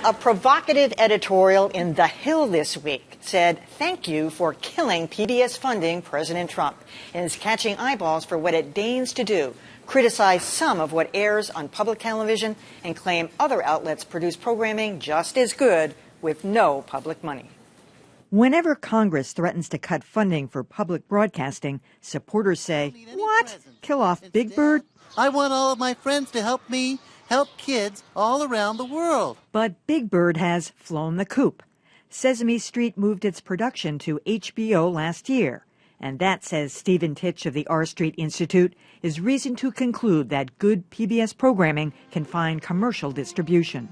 A provocative editorial in The Hill this week said, "Thank you for killing PBS funding, President Trump," and is catching eyeballs for what it deigns to do, criticize some of what airs on public television and claim other outlets produce programming just as good with no public money. Whenever Congress threatens to cut funding for public broadcasting, supporters say, "What? Kill off Big Bird?" I want all of my friends to help me help kids all around the world. But Big Bird has flown the coop. Sesame Street moved its production to HBO last year. And that, says Stephen Titch of the R Street Institute, is reason to conclude that good PBS programming can find commercial distribution.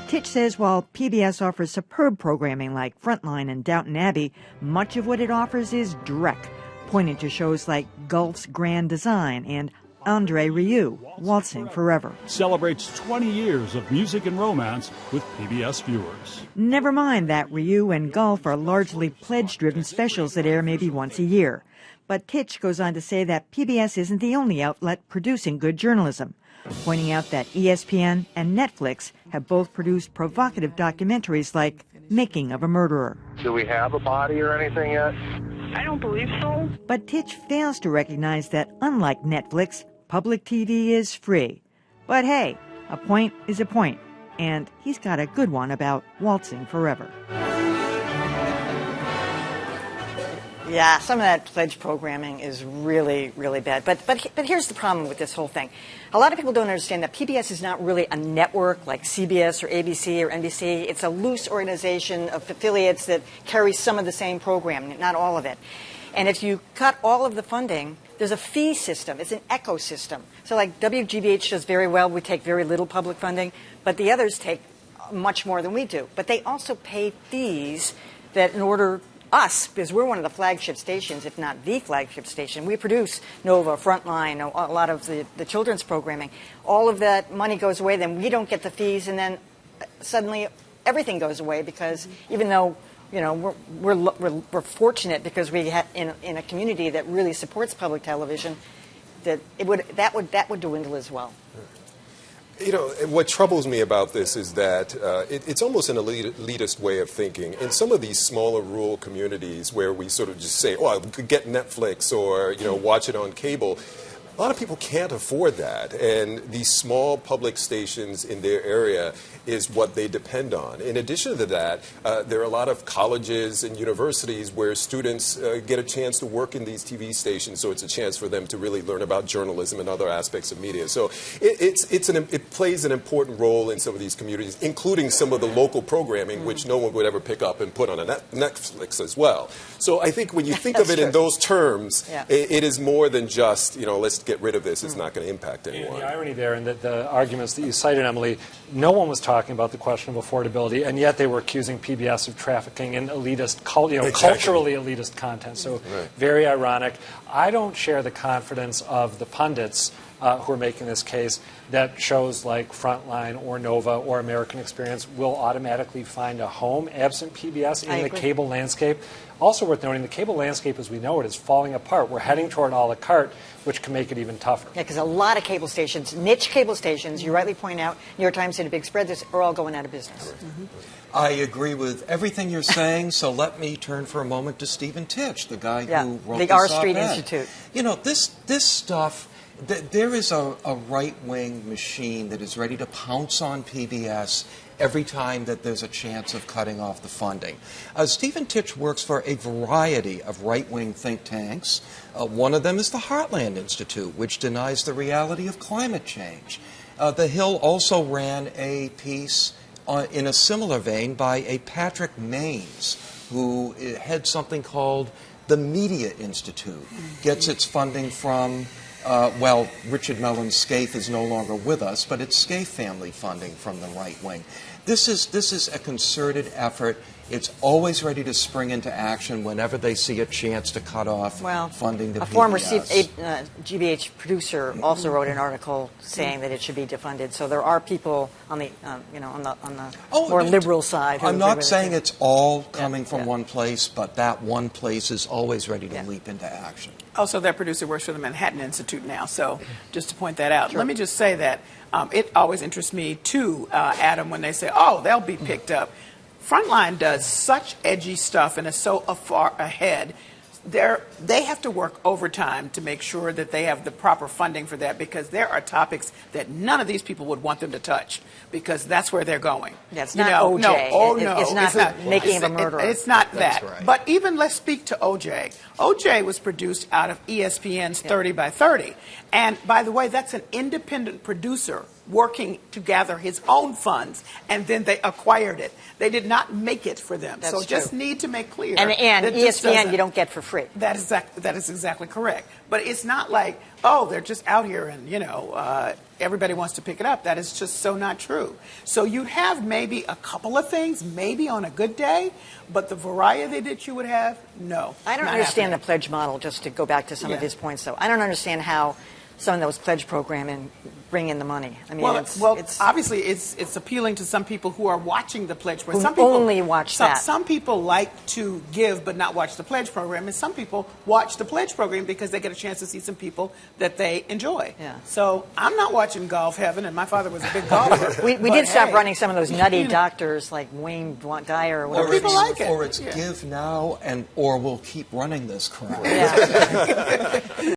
Titch says while PBS offers superb programming like Frontline and Downton Abbey, much of what it offers is dreck, pointing to shows like Gulf's Grand Design and Andre Rieu, Waltzing Forever. Celebrates 20 years of music and romance with PBS viewers. Never mind that Rieu and Gulf are largely pledge-driven specials that air maybe once a year. But Titch goes on to say that PBS isn't the only outlet producing good journalism, pointing out that ESPN and Netflix have both produced provocative documentaries like Making of a Murderer. Do we have a body or anything yet? I don't believe so. But Titch fails to recognize that, unlike Netflix, public TV is free. But hey, a point is a point, and he's got a good one about Waltzing Forever. Yeah, some of that pledge programming is really, really bad. But here's the problem with this whole thing. A lot of people don't understand that PBS is not really a network like CBS or ABC or NBC. It's a loose organization of affiliates that carry some of the same programming, not all of it. And if you cut all of the funding, there's a fee system. It's an ecosystem. So like WGBH does very well. We take very little public funding, but the others take much more than we do. But they also pay fees that in order us, because we're one of the flagship stations, if not the flagship station. We produce Nova, Frontline, a lot of the children's programming. All of that money goes away, then we don't get the fees, and then suddenly everything goes away because even though we're fortunate because we have in a community that really supports public television, that would dwindle as well. You know, what troubles me about this is that it's almost an elitist way of thinking. In some of these smaller rural communities where we sort of just say, oh, I could get Netflix or, watch it on cable, a lot of people can't afford that. And these small public stations in their area is what they depend on. In addition to that, there are a lot of colleges and universities where students get a chance to work in these TV stations, so it's a chance for them to really learn about journalism and other aspects of media. So it plays an important role in some of these communities, including some of the local programming, which no one would ever pick up and put on a Netflix as well. So I think when you think of it in those terms, it is more than just, let's get rid of this. It's not going to impact anyone. The irony there, and the arguments that you cited, Emily, no one was talking about the question of affordability, and yet they were accusing PBS of trafficking in elitist, culturally elitist content. So very ironic. I don't share the confidence of the pundits who are making this case that shows like Frontline or Nova or American Experience will automatically find a home absent PBS in the cable landscape. Also worth noting, the cable landscape as we know it is falling apart. We're heading toward a la carte, which can make it even tougher. Yeah, because a lot of cable stations, niche cable stations, you rightly point out, New York Times did a big spread, are all going out of business. I agree with everything you're saying, so let me turn for a moment to Stephen Titch, the guy who wrote the R Street Institute. This stuff, there is a right-wing machine that is ready to pounce on PBS every time that there's a chance of cutting off the funding. Stephen Titch works for a variety of right-wing think tanks. One of them is the Heartland Institute, which denies the reality of climate change. The Hill also ran a piece in a similar vein by a Patrick Maines, who heads something called the Media Institute, gets its funding from Richard Mellon's Scaife is no longer with us, but it's Scaife family funding from the right wing. This is a concerted effort. It's always ready to spring into action whenever they see a chance to cut off funding to a PBS. former GBH producer also wrote an article saying that it should be defunded. So there are people on the on the more liberal side. I'm not saying it's all coming from one place, but that one place is always ready to leap into action. Also, that producer works for the Manhattan Institute now, so just to point that out. Let me just say that it always interests me, too, Adam, when they say, oh, they'll be picked up. Frontline does such edgy stuff and is so far ahead. They have to work overtime to make sure that they have the proper funding for that, because there are topics that none of these people would want them to touch, because that's where they're going. Yeah, it's not OJ. No, it's not making of a murderer. It's not that. Right. But even let's speak to OJ. OJ was produced out of ESPN's 30 by 30. And by the way, that's an independent producer working to gather his own funds, and then they acquired it. They did not make it for them. That's so true. Just need to make clear. And that ESPN you don't get for free. That is exactly correct. But it's not like, oh, they're just out here and, everybody wants to pick it up. That is just so not true. So you'd have maybe a couple of things, maybe on a good day, but the variety that you would have, no. I don't understand the pledge model, just to go back to some of his points, though. I don't understand how someone that was pledge programming bring in the money. I mean, it's obviously it's appealing to some people who are watching the pledge program. Who Some people only watch that. Some people like to give but not watch the pledge program, and some people watch the pledge program because they get a chance to see some people that they enjoy. Yeah. So I'm not watching Golf Heaven, and my father was a big golfer. we did stop running some of those nutty doctors like Wayne Dyer or whatever. People like it. Or it's give now, or we'll keep running this crap. Yeah.